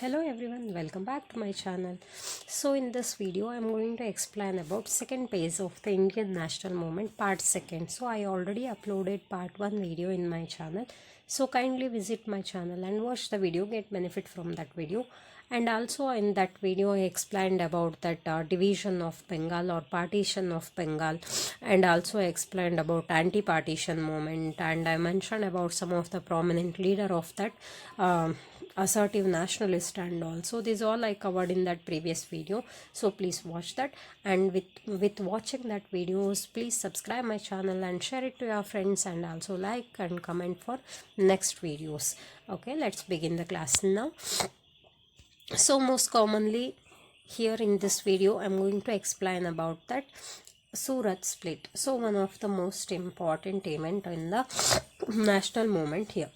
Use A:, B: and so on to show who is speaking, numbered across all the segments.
A: Hello everyone, welcome back to my channel. So in this video I am going to explain about second phase of the Indian national movement part 2. So I already uploaded part 1 video in my channel, so kindly visit my channel and watch the video, get benefit from that video. And also in that video I explained about that division of Bengal or partition of Bengal, and also I explained about anti-partition movement, and I mentioned about some of the prominent leader of that assertive nationalist, and also this all I covered in that previous video. So please watch that, and with watching that videos, please subscribe my channel and share it to your friends, and also like and comment for next videos. Okay, let's begin the class now. So most commonly here in this video I'm going to explain about that Surat split. So one of the most important event in the national movement here.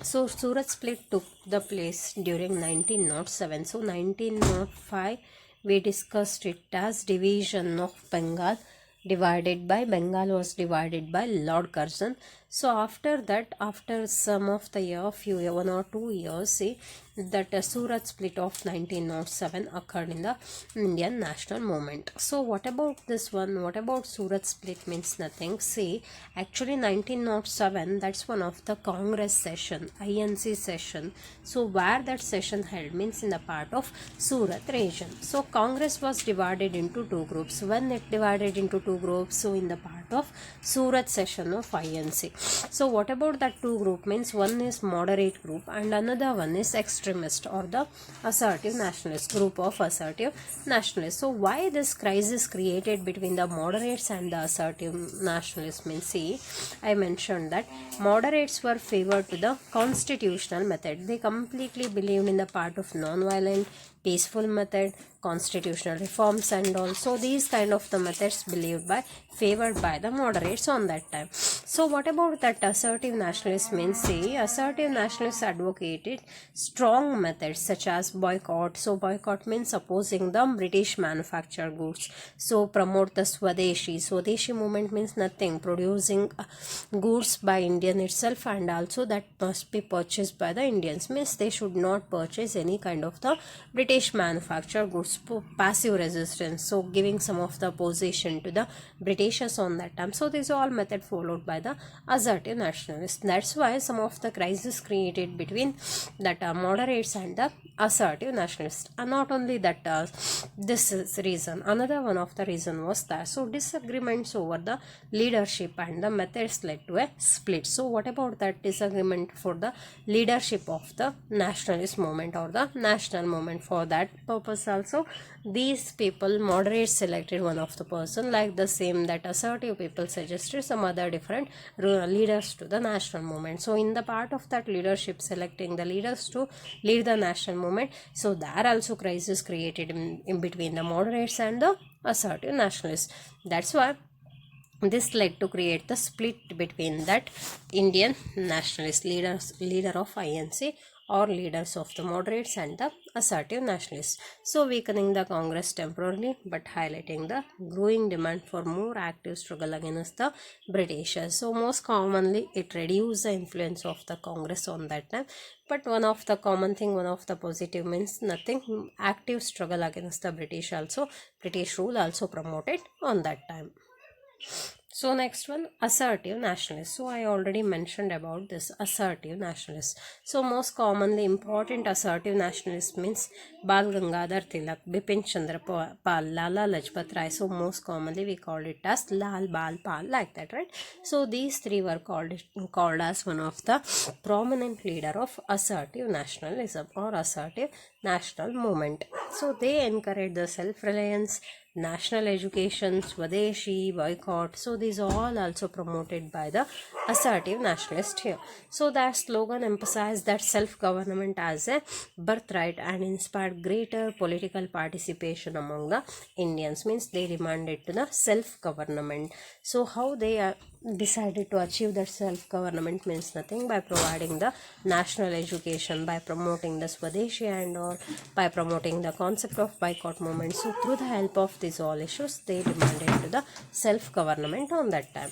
A: So Surat split took the place during 1907. So 1905 we discussed it as division of Bengal. Bengal was divided by Lord Curzon. So after that, after some of the year, 1 or 2 years, see that Surat split of 1907 occurred in the Indian national movement. So what about this one? What about Surat split means nothing. See, actually 1907, that's one of the Congress session, INC session. So where that session held means in the part of Surat region. So Congress was divided into two groups. When it divided into two groups, so in the part of Surat session of INC. So what about that two group means? One is moderate group and another one is extremist or the assertive nationalist group of assertive nationalists. So why this crisis created between the moderates and the assertive nationalists means? See, I mentioned that moderates were favored to the constitutional method. They completely believed in the part of non-violent peaceful method, constitutional reforms, and also these kind of the methods favored by the moderates on that time. So what about that assertive nationalists means? See, assertive nationalists advocated strong methods such as boycott. So boycott means opposing the British manufactured goods. So promote the Swadeshi movement means nothing, producing goods by Indian itself, and also that must be purchased by the Indians, means they should not purchase any kind of the British manufactured goods. Passive resistance, so giving some of the opposition to the Britishers on that time. So this is all method followed by the assertive nationalists. That's why some of the crisis created between that moderates and the assertive nationalists. And not only that, this is reason, another one of the reason was that so disagreements over the leadership and the methods led to a split. So what about that disagreement for the leadership of the nationalist movement or the national movement? For that purpose also these people, moderates, selected one of the person, like the same that assertive people suggested some other different leaders to the national movement. So in the part of that leadership, selecting the leaders to lead the national movement, so there also crisis created in between the moderates and the assertive nationalists. That's why this led to create the split between that Indian nationalist leader of INC or leaders of the moderates and the assertive nationalists. So weakening the Congress temporarily, but highlighting the growing demand for more active struggle against the Britishers. So most commonly it reduced the influence of the Congress on that time. But one of the common thing, one of the positive means nothing, active struggle against the British also, British rule also promoted on that time. So next one, assertive nationalists. So I already mentioned about this assertive nationalists. So most commonly important assertive nationalists means Bal Gangadhar Tilak, Bipin Chandra Pal, Lala Lajpat Rai. So most commonly we called it as Lal Bal Pal, like that, right? So these three were called as one of the prominent leader of assertive nationalism or assertive national movement. So they encouraged the self-reliance, national education, Swadeshi, boycott. So these all also promoted by the assertive nationalist here. So that slogan emphasized that self-government as a birthright and inspired greater political participation among the Indians, means they demanded to the self-government. So how they decided to achieve that self-government means nothing, by providing the national education, by promoting the Swadeshi, and or by promoting the concept of boycott movement. So through the help of these all issues they demanded to the self-government on that time.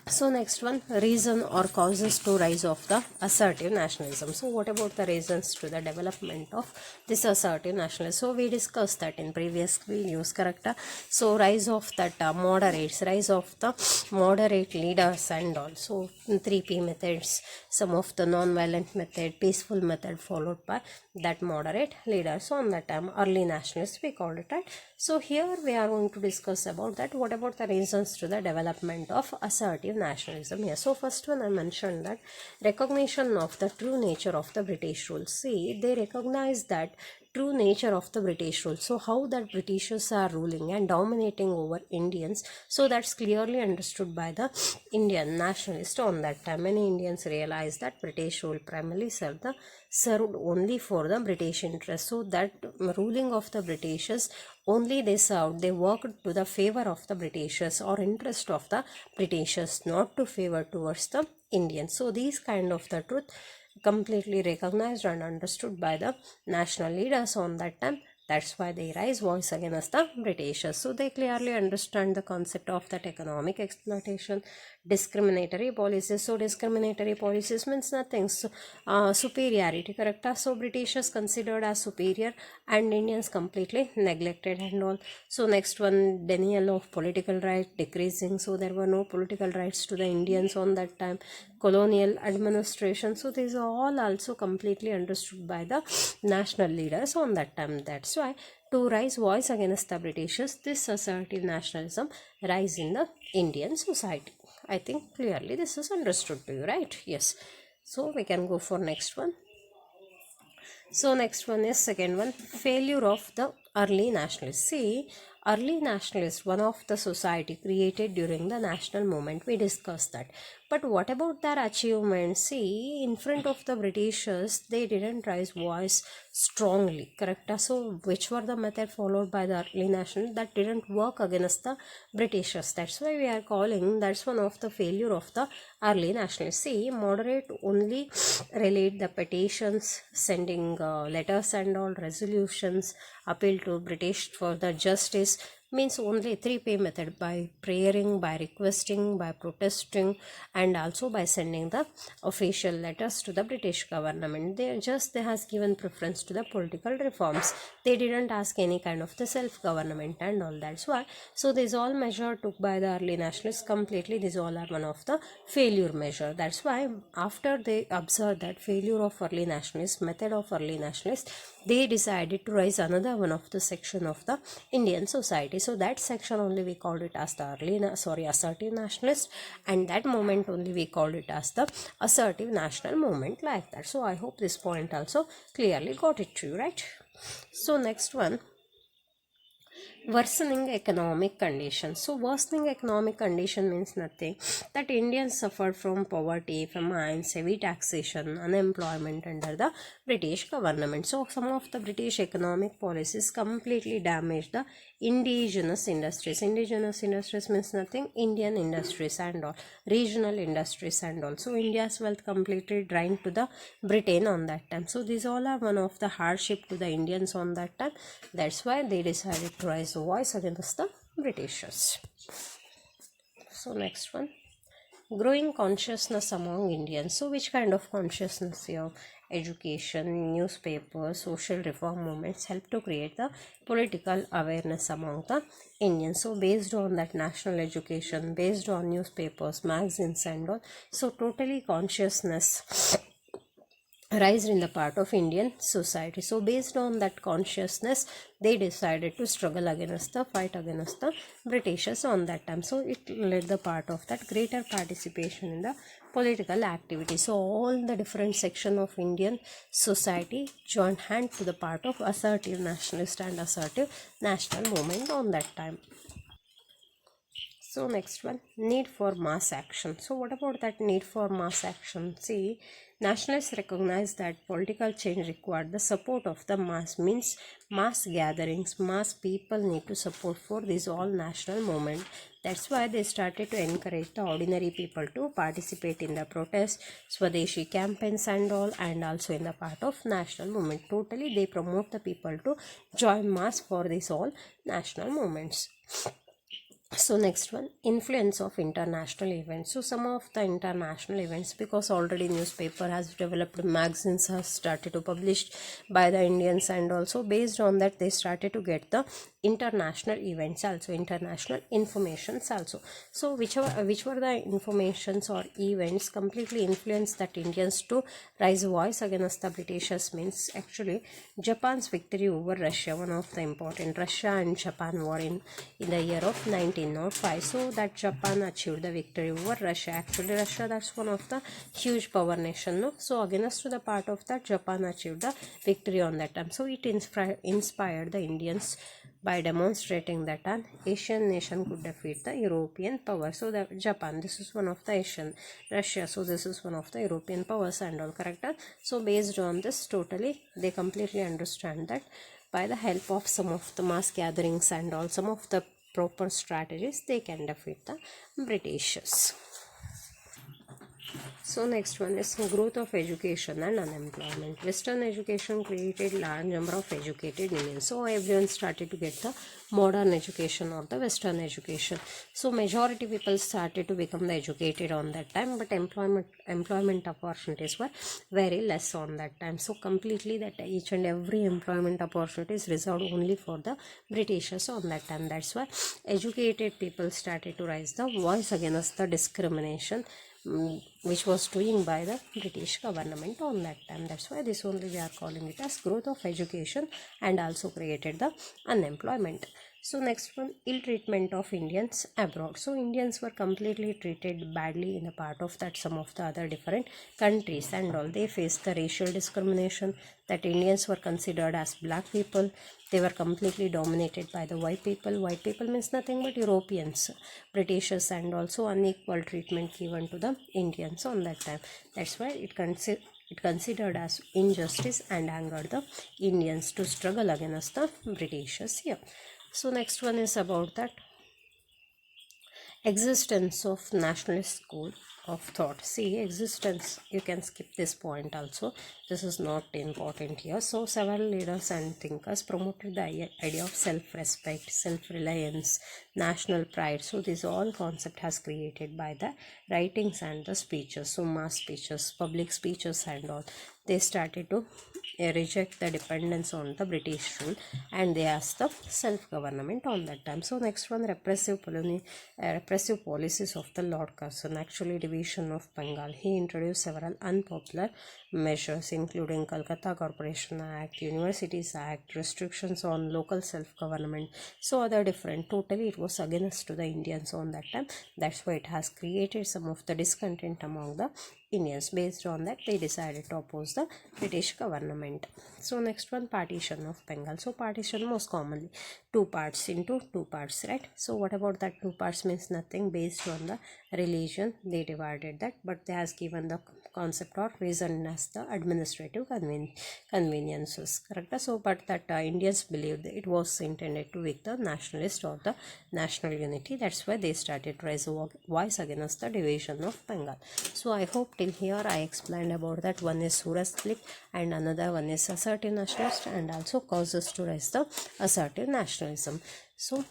A: So next one, reason or causes to rise of the assertive nationalism. So what about the reasons to the development of this assertive nationalism? So we discussed that in previous videos, correct? So rise of that rise of the moderate leaders and also 3P methods, some of the non-violent method, peaceful method followed by that moderate leader. So on that time, early nationalists we called it, right? So here we are going to discuss about that. What about the reasons to the development of assertive nationalism? Here, so first one I mentioned that recognition of the true nature of the British rule. See, they recognize that true nature of the British rule. So how that Britishers are ruling and dominating over Indians. So that's clearly understood by the Indian nationalists on that time. Many Indians realized that British rule primarily served only for the British interest. So that ruling of the Britishers only they served, they worked to the favor of the Britishers or interest of the Britishers, not to favor towards the Indians. So these kind of the truth completely recognized and understood by the national leaders on that time. That's why they raise voice against the Britishers. So they clearly understand the concept of that economic exploitation, discriminatory policies. So discriminatory policies means nothing. So superiority, correct? So Britishers considered as superior and Indians completely neglected and all. So next one, denial of political rights decreasing. So there were no political rights to the Indians on that time. Colonial administration. So these are all also completely understood by the national leaders on that time. That's why to raise voice against the Britishers, this assertive nationalism rise in the Indian society. I think clearly this is understood to you, right? Yes. So we can go for next one. So next one is second one, failure of the early nationalists. See, early nationalists, one of the society created during the national movement. We discussed that. But what about their achievements? See, in front of the Britishers, they didn't raise voice strongly, correct? So which were the method followed by the early nationalists that didn't work against the Britishers? That's why we are calling that's one of the failure of the early nationalists. See, moderate only relate the petitions, sending letters and all resolutions, appeal to British for the justice, means only 3P method, by praying, by requesting, by protesting, and also by sending the official letters to the British government. They has given preference to the political reforms. They didn't ask any kind of the self-government and all. That's why. So this all measure took by the early nationalists completely. These all are one of the failure measure. That's why after they observed that failure of early nationalists, method of early nationalists, they decided to raise another one of the section of the Indian society. So that section only we called it as the assertive nationalist, and that movement only we called it as the assertive national movement, like that. So I hope this point also clearly got it to you, right? So next one, worsening economic conditions. So worsening economic condition means nothing that Indians suffered from poverty, famines, heavy taxation, unemployment under the British government. So some of the British economic policies completely damaged the indigenous industries. Indigenous industries means nothing, Indian industries and all, regional industries and all. So India's wealth completely drained to the Britain on that time. So these all are one of the hardship to the Indians on that time. That's why they decided to raise a voice against the Britishers. So next one, growing consciousness among Indians. So which kind of consciousness here? Education, newspapers, social reform movements help to create the political awareness among the Indians. So based on that national education, based on newspapers, magazines and all, so totally consciousness rise in the part of Indian society. So based on that consciousness, they decided to struggle against the fight against the Britishers on that time. So it led the part of that greater participation in the political activity. So all the different section of Indian society joined hand to the part of assertive nationalist and assertive national movement on that time. So next one, need for mass action. So what about that need for mass action? See, nationalists recognize that political change required the support of the mass, means mass gatherings, mass people need to support for this all national movement. That's why they started to encourage the ordinary people to participate in the protest, Swadeshi campaigns and all, and also in the part of national movement. Totally they promote the people to join mass for this all national movements. So next one, influence of international events. So some of the international events, because already newspaper has developed, magazines have started to publish by the Indians, and also based on that they started to get the international events also, international informations also. So which were the informations or events completely influenced that Indians to raise voice against the Britishers, means actually Japan's victory over Russia, one of the important, Russia and Japan war in the year of 1905. So that Japan achieved the victory over Russia. Actually Russia, that's one of the huge power nation, no? So against to the part of that, Japan achieved the victory on that time. So it inspired the Indians by demonstrating that an Asian nation could defeat the European power. So the Japan, this is one of the Asian, Russia, so this is one of the European powers and all, correct? So based on this, totally they completely understand that by the help of some of the mass gatherings and all, some of the proper strategies, they can defeat the Britishers. So next one is growth of education and unemployment. Western education created large number of educated Indians. So everyone started to get the modern education or the Western education. So majority people started to become the educated on that time, but employment opportunities were very less on that time. So completely that each and every employment opportunity is reserved only for the Britishers on that time. That's why educated people started to raise the voice against the discrimination which was doing by the British government on that time. That's why this only we are calling it as growth of education, and also created the unemployment. So next one, ill treatment of Indians abroad. So Indians were completely treated badly in a part of that some of the other different countries and all. They faced the racial discrimination, that Indians were considered as black people. They were completely dominated by the white people. White people means nothing but Europeans, Britishers, and also unequal treatment given to the Indians on that time. That's why it considered as injustice and angered the Indians to struggle against the Britishers here. So next one is about that existence of nationalist school of thought. See, existence, you can skip this point also, this is not important here. So several leaders and thinkers promoted the idea of self-respect, self-reliance, national pride. So this all concept has created by the writings and the speeches. So mass speeches, public speeches and all, they started to reject the dependence on the British rule, and they asked the self-government on that time. So next one, repressive policies of the Lord Curzon, actually division of Bengal. He introduced several unpopular measures including Calcutta Corporation Act, Universities Act, restrictions on local self-government. So other different, totally it was against to the Indians on that time. That's why it has created some of the discontent among the Indians. Based on that, they decided to oppose the British government. So next one, partition of Bengal. So partition most commonly two parts into two parts, right? So what about that two parts means nothing, based on the religion they divided that, but they has given the concept or reason as the administrative conveniences, correct? So but that Indians believed it was intended to weak the nationalist or the national unity. That's why they started to raise a voice against the division of Bengal. So I hope till here I explained about that. One is Suraj split and another one is assertive nationalist, and also causes to raise the assertive nationalism. So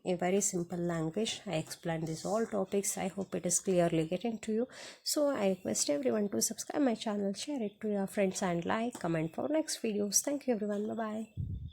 A: a very simple language I explained these all topics. I hope it is clearly getting to you. So I request everyone to subscribe my channel, share it to your friends, and like, comment for next videos. Thank you everyone. Bye bye.